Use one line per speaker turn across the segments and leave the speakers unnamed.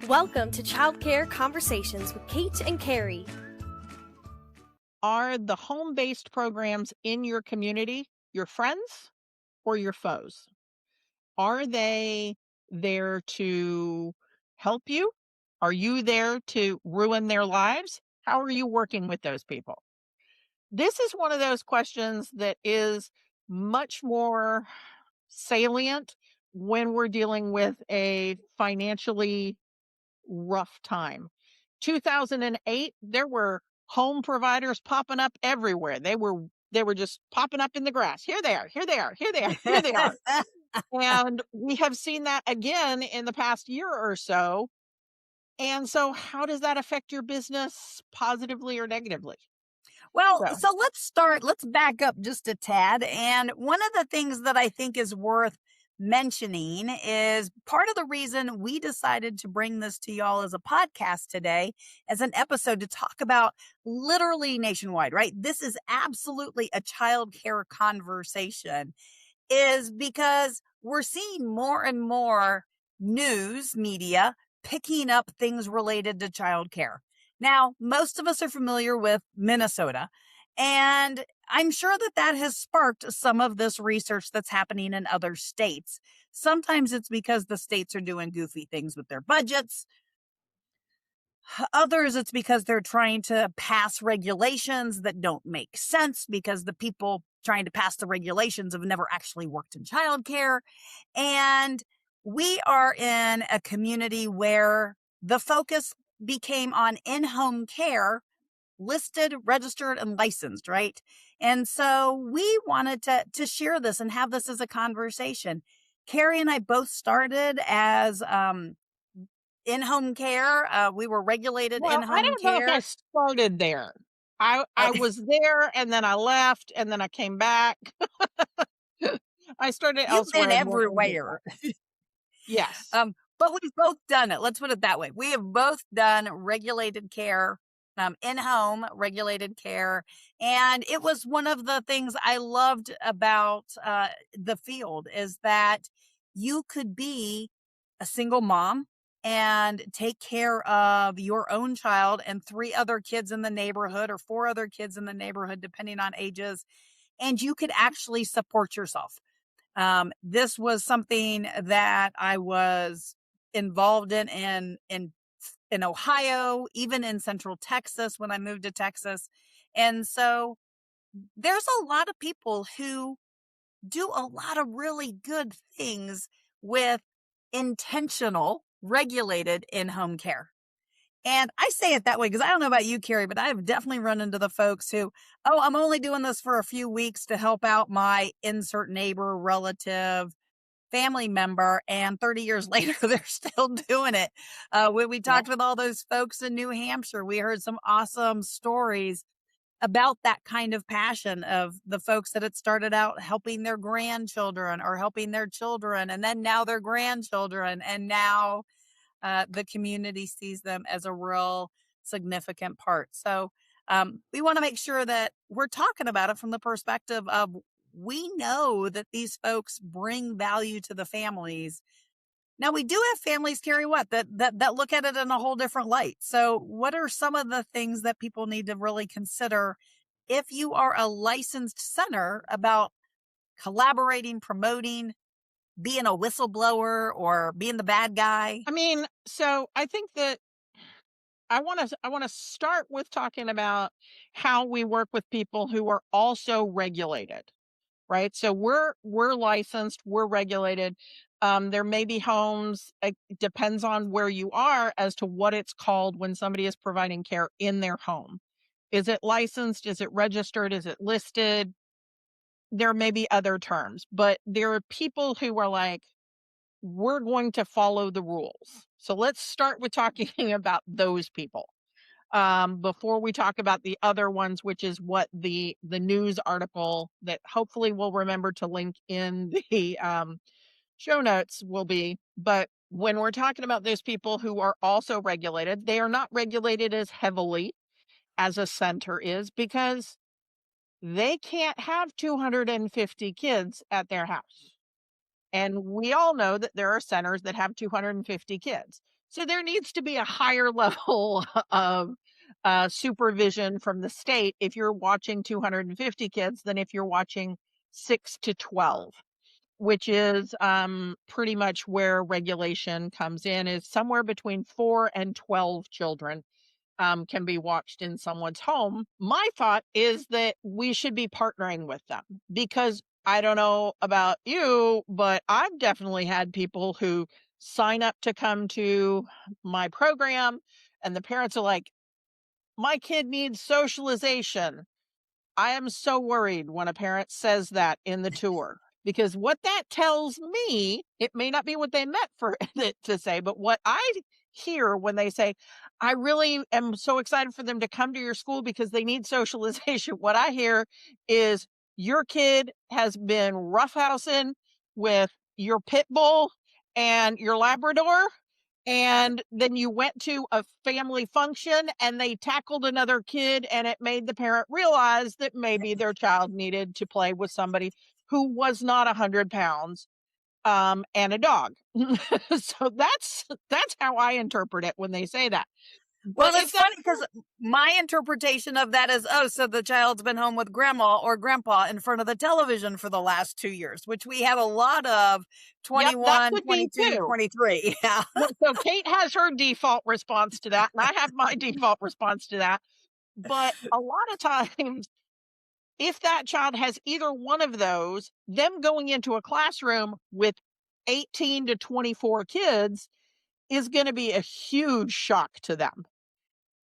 Welcome to Childcare Conversations with Kate and Carrie.
Are the home-based programs in your community your friends or your foes? Are they there to help you? Are you there to ruin their lives? How are you working with those people? This is one of those questions that is much more salient when we're dealing with a financially rough time. 2008, there were home providers popping up everywhere. They were just popping up in the grass. Here they are, here they are, here they are, here they are. And we have seen that again in the past year or so. And so how does that affect your business positively or negatively?
Well,
So,
so let's back up just a tad. And one of the things that I think is worth mentioning is part of the reason we decided to bring this to y'all as a podcast today, as an episode to talk about literally nationwide, right? This is absolutely a childcare conversation, is because we're seeing more and more news media picking up things related to childcare. Now, most of us are familiar with Minnesota, and I'm sure that that has sparked some of this research that's happening in other states. Sometimes it's because the states are doing goofy things with their budgets. Others, it's because they're trying to pass regulations that don't make sense because the people trying to pass the regulations have never actually worked in childcare. And we are in a community where the focus became on in-home care, listed, registered, and licensed, right? And so we wanted to share this and have this as a conversation. Carrie and I both started as in-home care. We were regulated
well, I
in-home
don't know if I
care.
started there. I was there and then I left and then I came back. I started
You've
elsewhere
been
and went and did
everywhere.
that. Yes.
But we've both done it. Let's put it that way. We have both done regulated care, in-home regulated care. And it was one of the things I loved about the field is that you could be a single mom and take care of your own child and three other kids in the neighborhood or four other kids in the neighborhood, depending on ages, and you could actually support yourself. This was something that I was involved in Ohio, even in Central Texas when I moved to Texas. And so there's a lot of people who do a lot of really good things with intentional, regulated in-home care. And I say it that way because I don't know about you, Carrie, but I've definitely run into the folks who, oh, I'm only doing this for a few weeks to help out my insert neighbor, relative, family member, and 30 years later, they're still doing it. When we
Yeah.
talked with all those folks in New Hampshire, we heard some awesome stories about that kind of passion of the folks that had started out helping their grandchildren or helping their children, and then now their grandchildren, and now the community sees them as a real significant part. So we want to make sure that we're talking about it from the perspective of we know that these folks bring value to the families. Now we do have families, Carrie, that look at it in a whole different light. So what are some of the things that people need to really consider if you are a licensed center about collaborating, promoting, being a whistleblower or being the bad guy?
I mean, so I think that I want to start with talking about how we work with people who are also regulated, right? So we're licensed, we're regulated. There may be homes, it depends on where you are as to what it's called when somebody is providing care in their home. Is it licensed? Is it registered? Is it listed? There may be other terms, but there are people who are like, we're going to follow the rules. So let's start with talking about those people before we talk about the other ones, which is what the news article that hopefully we'll remember to link in the show notes will be. But when we're talking about those people who are also regulated, they are not regulated as heavily as a center is because they can't have 250 kids at their house. And we all know that there are centers that have 250 kids. So there needs to be a higher level of supervision from the state if you're watching 250 kids than if you're watching 6 to 12, which is pretty much where regulation comes in, is somewhere between 4 and 12 children can be watched in someone's home. My thought is that we should be partnering with them, because I don't know about you, but I've definitely had people who sign up to come to my program, and the parents are like, my kid needs socialization. I am so worried when a parent says that in the tour, because what that tells me, it may not be what they meant for it to say, but what I hear when they say, I really am so excited for them to come to your school because they need socialization. What I hear is, your kid has been roughhousing with your pit bull and your Labrador, and then you went to a family function and they tackled another kid, and it made the parent realize that maybe their child needed to play with somebody who was not 100 pounds and a dog. So that's how I interpret it when they say that. But
Well,
if
it's
that
funny because my interpretation of that is, oh, so the child's been home with grandma or grandpa in front of the television for the last 2 years, which we have a lot of.
Yep, that
21,
could be
22,
too.
23. Yeah.
Well, so Kate has her default response to that, and I have my default response to that. But a lot of times, if that child has either one of those, them going into a classroom with 18 to 24 kids is going to be a huge shock to them.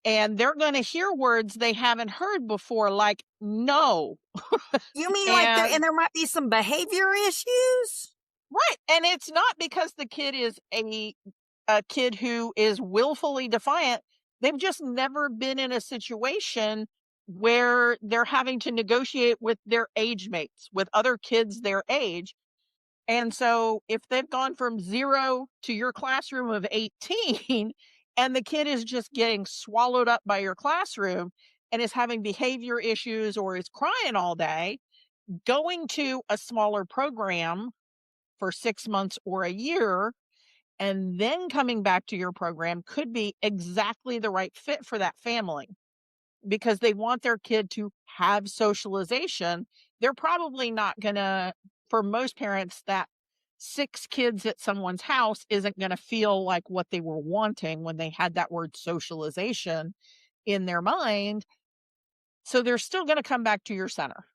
And they're going to hear words they haven't heard before, like no.
You mean like
And
there might be some behavior issues?
right. And it's not because the kid is a kid who is willfully defiant. They've just never been in a situation where they're having to negotiate with their age mates, with other kids their age. And so if they've gone from 0 to your classroom of 18 and the kid is just getting swallowed up by your classroom and is having behavior issues or is crying all day, going to a smaller program for 6 months or a year and then coming back to your program could be exactly the right fit for that family, because they want their kid to have socialization. They're probably not gonna, for most parents, that 6 kids at someone's house isn't gonna feel like what they were wanting when they had that word socialization in their mind. So they're still gonna come back to your center.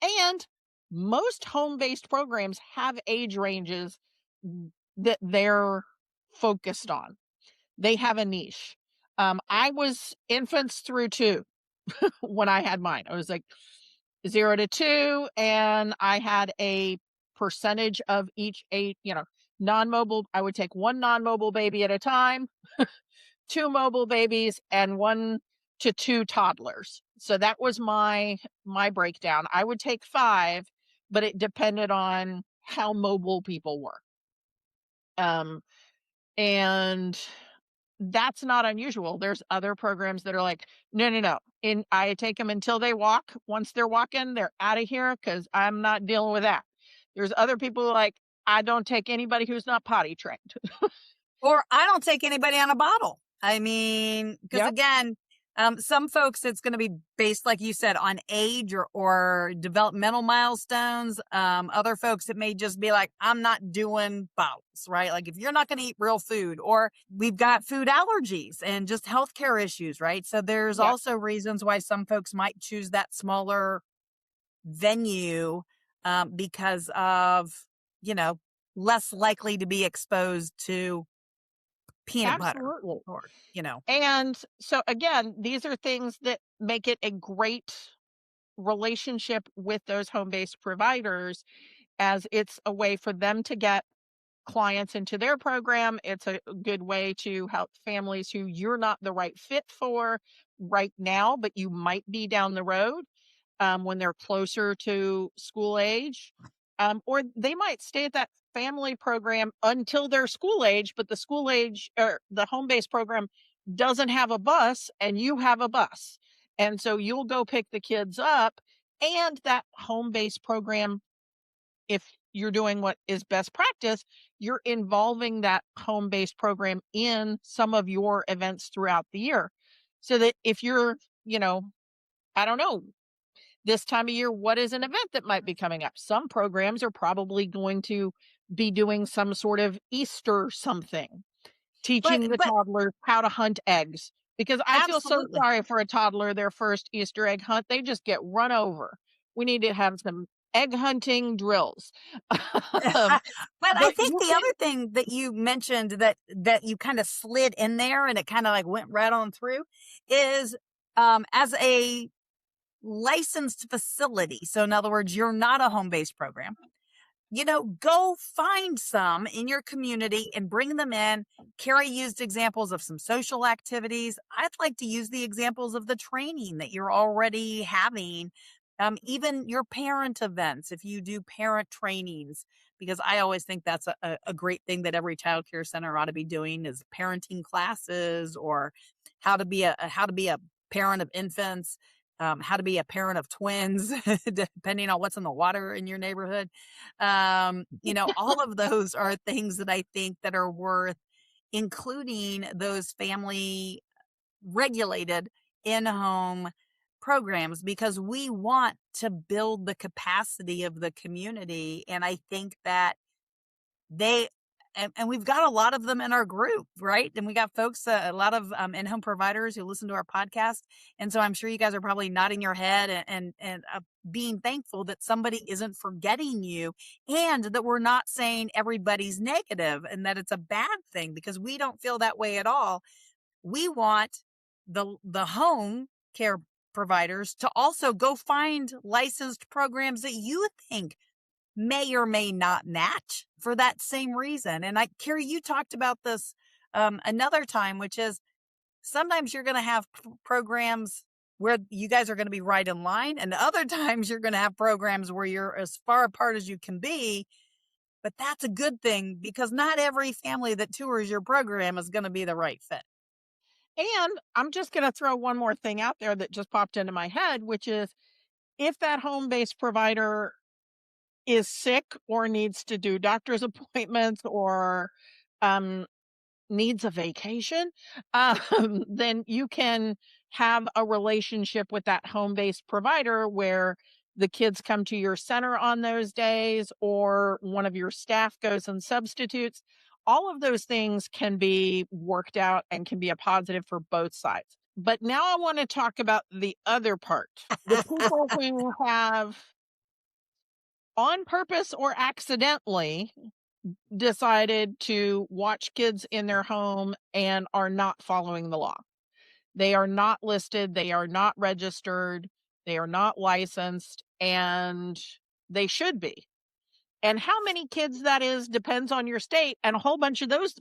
And most home-based programs have age ranges that they're focused on. They have a niche. I was infants through 2 when I had mine. I was like 0 to 2, and I had a percentage of each age, non-mobile. I would take 1 non-mobile baby at a time, 2 mobile babies, and 1 to 2 toddlers. So that was my breakdown. I would take 5, but it depended on how mobile people were. Um, and that's not unusual. There's other programs that are like, no, no, no. And I take them until they walk. Once they're walking, they're out of here because I'm not dealing with that. There's other people like, I don't take anybody who's not potty trained.
Or I don't take anybody on a bottle. I mean, because
Yep.
again, some folks, it's going to be based, like you said, on age or developmental milestones. Other folks, it may just be like, I'm not doing bottles, right? Like if you're not going to eat real food, or we've got food allergies and just healthcare issues, right? So there's
Yep.
also reasons why some folks might choose that smaller venue because of, less likely to be exposed to peanut butter
Absolutely.
or.
And so again, these are things that make it a great relationship with those home-based providers, as it's a way for them to get clients into their program. It's a good way to help families who you're not the right fit for right now, but you might be down the road when they're closer to school age. Or they might stay at that family program until they're school age, but the school age or the home based program doesn't have a bus and you have a bus. And so you'll go pick the kids up, and that home based program if you're doing what is best practice, you're involving that home-based program in some of your events throughout the year. So that if you're, you know, I don't know, this time of year, what is an event that might be coming up? Some programs are probably going to be doing some sort of Easter something, teaching the
But
toddlers how to hunt eggs. Because I feel so
absolutely.
sorry for a toddler, their first Easter egg hunt, they just get run over. We need to have some egg hunting drills. Um,
But I
but
think
you
the
can
other thing that you mentioned that you kind of slid in there and it kind of like went right on through is as a licensed facility. So in other words, you're not a home-based program. Go find some in your community and bring them in. Carrie used examples of some social activities. I'd like to use the examples of the training that you're already having. Even your parent events, if you do parent trainings, because I always think that's a great thing that every child care center ought to be doing is parenting classes or how to be a parent of infants, how to be a parent of twins, depending on what's in the water in your neighborhood. All of those are things that I think that are worth including those family regulated in-home programs because we want to build the capacity of the community. And I think that they and we've got a lot of them in our group, right? And we got folks, a lot of in-home providers who listen to our podcast. And so I'm sure you guys are probably nodding your head and being thankful that somebody isn't forgetting you and that we're not saying everybody's negative and that it's a bad thing because we don't feel that way at all. We want the home care providers to also go find licensed programs that you think may or may not match for that same reason. And Carrie, you talked about this another time, which is sometimes you're going to have programs where you guys are going to be right in line, and other times you're going to have programs where you're as far apart as you can be. But that's a good thing because not every family that tours your program is going to be the right fit.
and I'm just going to throw one more thing out there that just popped into my head, which is if that home-based provider is sick or needs to do doctor's appointments or um, needs a vacation, then you can have a relationship with that home-based provider where the kids come to your center on those days or one of your staff goes and substitutes. All of those things can be worked out and can be a positive for both sides. But now I want to talk about the other part. The people who have on purpose or accidentally decided to watch kids in their home and are not following the law. They are not listed, they are not registered, they are not licensed, and they should be. And how many kids that is depends on your state, and a whole bunch of those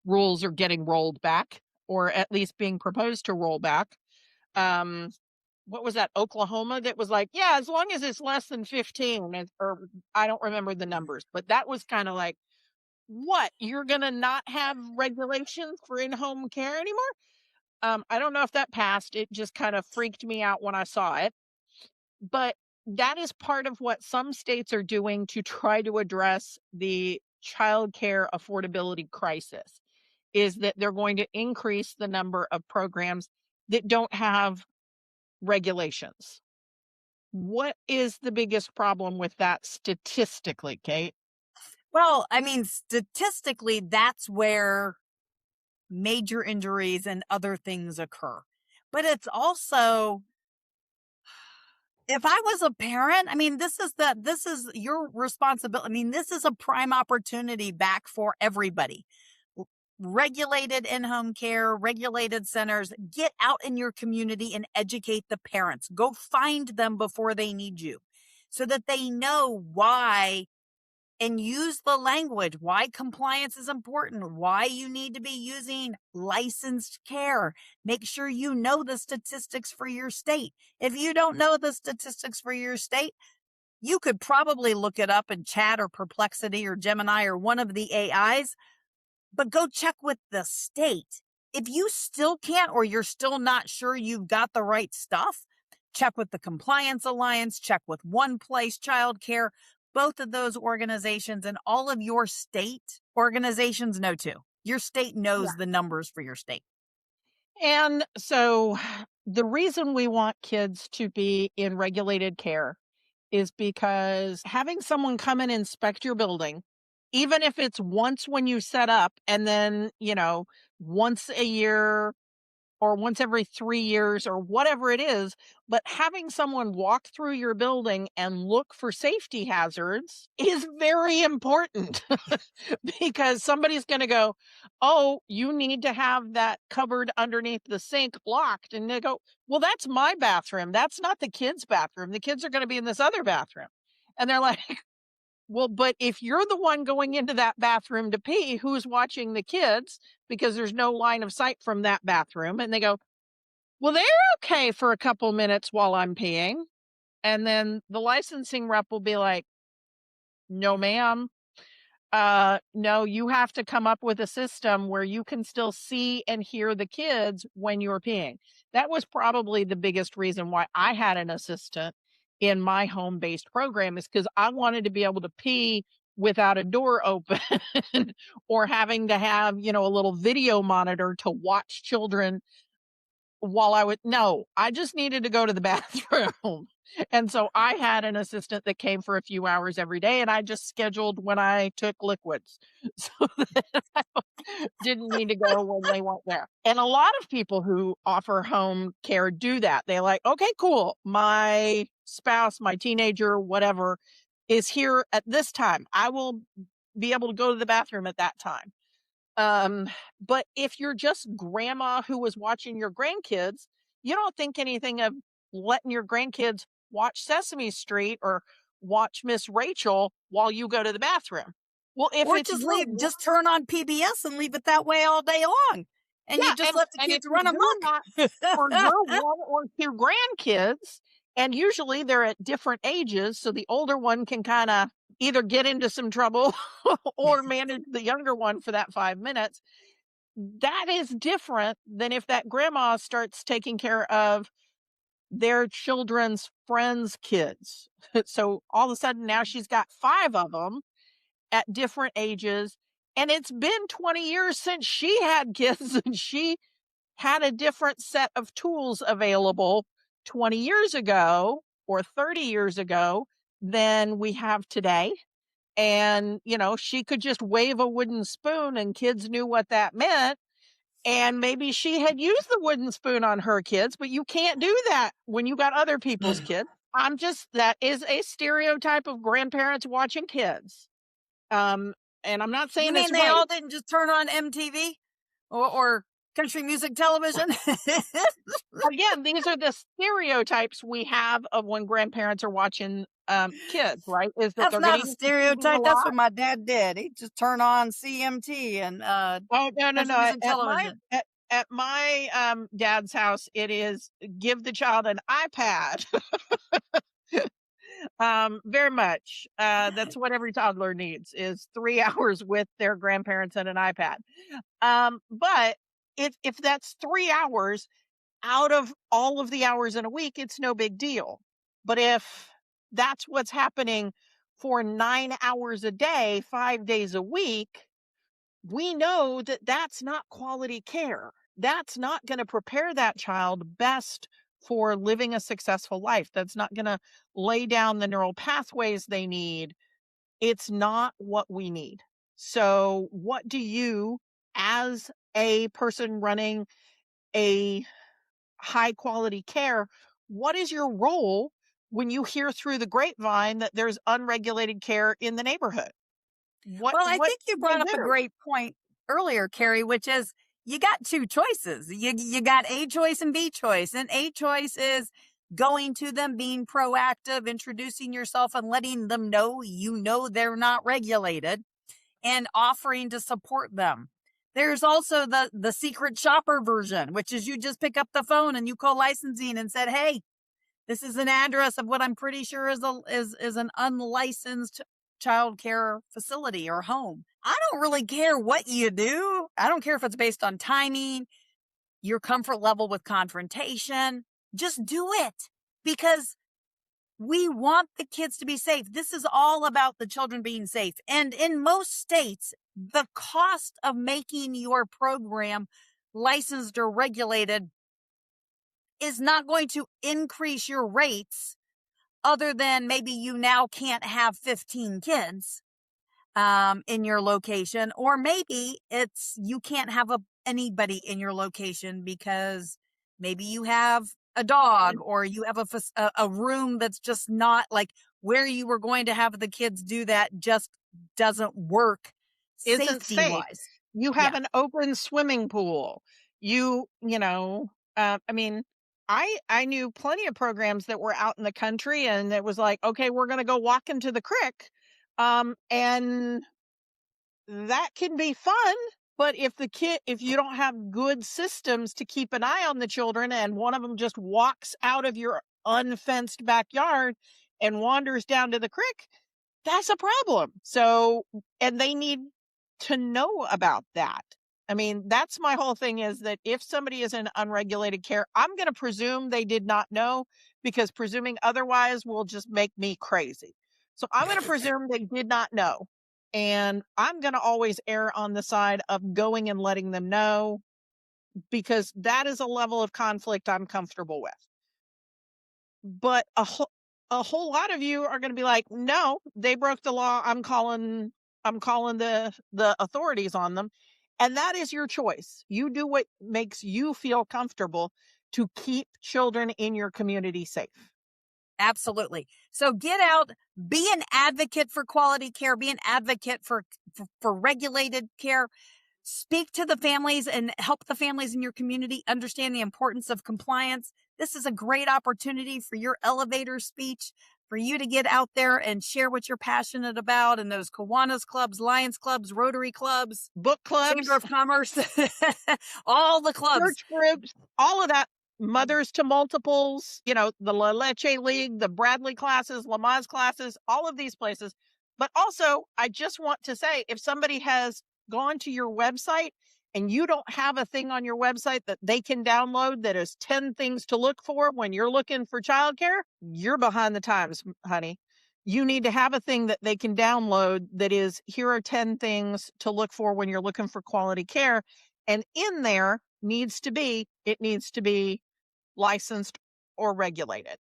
rules are getting rolled back or at least being proposed to roll back. Um, what was that, Oklahoma, that was like, yeah, as long as it's less than 15, or I don't remember the numbers, but that was kind of like, what? You're gonna not have regulations for in-home care anymore? I don't know if that passed. It just kind of freaked me out when I saw it. But that is part of what some states are doing to try to address the childcare affordability crisis, is that they're going to increase the number of programs that don't have regulations. What is the biggest problem with that statistically, Kate?
Well, I mean, statistically, that's where major injuries and other things occur. But it's also, if I was a parent, I mean, this is your responsibility. I mean, this is a prime opportunity back for everybody. Regulated in-home care, regulated centers, get out in your community and educate the parents. Go find them before they need you so that they know why and use the language, why compliance is important, why you need to be using licensed care. Make sure you know the statistics for your state. If you don't know the statistics for your state, you could probably look it up in Chat or Perplexity or Gemini or one of the AIs, but go check with the state. If you still can't or you're still not sure you've got the right stuff, check with the Compliance Alliance, check with One Place Childcare. both of those organizations and all of your state organizations know too. Your state knows
Yeah.
the numbers for your state.
And so the reason we want kids to be in regulated care is because having someone come and inspect your building, even if it's once when you set up and then, once a year or once every 3 years or whatever it is, but having someone walk through your building and look for safety hazards is very important because somebody's going to go, "Oh, you need to have that cupboard underneath the sink locked." And they go, "Well, that's my bathroom. That's not the kids' bathroom. The kids are going to be in this other bathroom." And they're like, "Well, but if you're the one going into that bathroom to pee, who's watching the kids? Because there's no line of sight from that bathroom." And they go, "Well, they're okay for a couple minutes while I'm peeing." And then the licensing rep will be like, "No, ma'am. No, you have to come up with a system where you can still see and hear the kids when you're peeing." That was probably the biggest reason why I had an assistant in my home-based program, is because I wanted to be able to pee without a door open or having to have, a little video monitor to watch children while no, I just needed to go to the bathroom. And so I had an assistant that came for a few hours every day, and I just scheduled when I took liquids so that I didn't need to go when they weren't there. And a lot of people who offer home care do that. They're like, "Okay, cool. My spouse, my teenager, whatever, is here at this time. I will be able to go to the bathroom at that time." Um, but if you're just grandma who was watching your grandkids, you don't think anything of letting your grandkids watch Sesame Street or watch Miss Rachel while you go to the bathroom. Well, if
Or
it's
just turn on PBS and leave it that way all day long. And you just let the
and if
kids run
you're
amok.
not for your 1 or 2 grandkids, and usually they're at different ages, so the older one can kinda either get into some trouble or manage the younger one for that 5 minutes. That is different than if that grandma starts taking care of their children's friends' kids. So all of a sudden now she's got 5 of them at different ages, and it's been 20 years since she had kids, and she had a different set of tools available 20 years ago or 30 years ago than we have today. And, she could just wave a wooden spoon and kids knew what that meant. And maybe she had used the wooden spoon on her kids, but you can't do that when you got other people's kids. That is a stereotype of grandparents watching kids. Um, and I'm not
You
saying
mean
it's
they
right.
all didn't just turn on MTV or country music television?
Again, these are the stereotypes we have of when grandparents are watching kids, right? Is that
That's
they're
not
going
a
to use the TV a
stereotype. That's
lot.
what my dad did. He'd just turn on CMT and
Oh, no, no,
country
no.
music television.
At my dad's house, it is give the child an iPad. Very much. That's what every toddler needs, is 3 hours with their grandparents and an iPad. But if that's 3 hours out of all of the hours in a week, it's no big deal. But if that's what's happening for 9 hours a day, 5 days a week, we know that that's not quality care. That's not going to prepare that child best for living a successful life. That's not going to lay down the neural pathways they need. It's not what we need. So, what do you, as a person running a high quality care, what is your role when you hear through the grapevine that there's unregulated care in the neighborhood?
Well, I
What
think you
do they
brought up a
do?
great point earlier, Carrie, which is you got 2 choices. You got A choice and B choice. And A choice is going to them, being proactive, introducing yourself and letting them know they're not regulated, and offering to support them. There's also the secret shopper version, which is you just pick up the phone and you call licensing and said, "Hey, this is an address of what I'm pretty sure is an unlicensed childcare facility or home. I don't really care what you do. I don't care if it's based on timing, your comfort level with confrontation. Just do it, because We want the kids to be safe. This is all about the children being safe. And in most states, the cost of making your program licensed or regulated is not going to increase your rates, other than maybe you now can't have 15 kids in your location, or maybe it's you can't have anybody in your location because maybe you have a dog, or you have a room that's just not like where you were going to have the kids do that, just doesn't work
Isn't
safety
safe.
wise.
You have an open swimming pool. I mean, I knew plenty of programs that were out in the country, and it was like, okay, we're going to go walk into the creek. And that can be fun, but if you don't have good systems to keep an eye on the children, and one of them just walks out of your unfenced backyard and wanders down to the creek, that's a problem. So, and they need to know about that. I mean, that's my whole thing, is that if somebody is in unregulated care, I'm going to presume they did not know, because presuming otherwise will just make me crazy. So I'm going to presume they did not know. And I'm going to always err on the side of going and letting them know, because that is a level of conflict I'm comfortable with. But a whole lot of you are going to be like, no, they broke the law. I'm calling the authorities on them. And that is your choice. You do what makes you feel comfortable to keep children in your community safe.
Absolutely. So get out, be an advocate for quality care, be an advocate for regulated care. Speak to the families and help the families in your community understand the importance of compliance. This is a great opportunity for your elevator speech, for you to get out there and share what you're passionate about in those Kiwanis clubs, Lions clubs, Rotary clubs,
book clubs,
Chamber of Commerce, all the clubs,
church groups, all of that. Mothers to multiples, the La Leche League, the Bradley classes, Lamaze classes, all of these places. But also, I just want to say, if somebody has gone to your website and you don't have a thing on your website that they can download that is 10 things to look for when you're looking for childcare, you're behind the times, honey. You need to have a thing that they can download that is, here are 10 things to look for when you're looking for quality care. And in there needs to be licensed or regulated.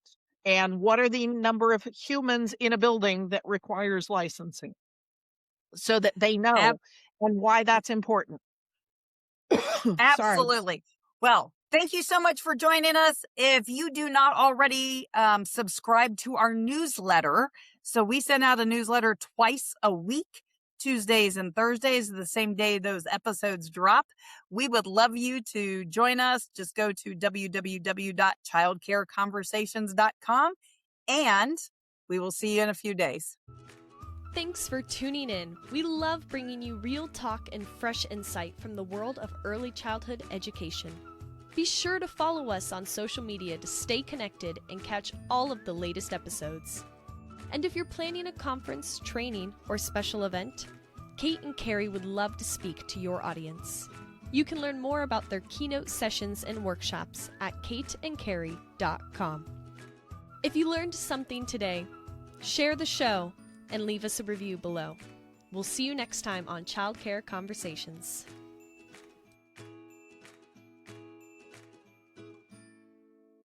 And what are the number of humans in a building that requires licensing, so that they know and why that's important.
Absolutely. Well, thank you so much for joining us. If you do not already subscribe to our newsletter, so we send out a newsletter twice a week, Tuesdays and Thursdays, the same day those episodes drop. We would love you to join us. Just go to www.childcareconversations.com, and we will see you in a few days.
Thanks for tuning in. We love bringing you real talk and fresh insight from the world of early childhood education. Be sure to follow us on social media to stay connected and catch all of the latest episodes. And if you're planning a conference, training, or special event, Kate and Carrie would love to speak to your audience. You can learn more about their keynote sessions and workshops at kateandcarrie.com. If you learned something today, share the show and leave us a review below. We'll see you next time on Childcare Conversations.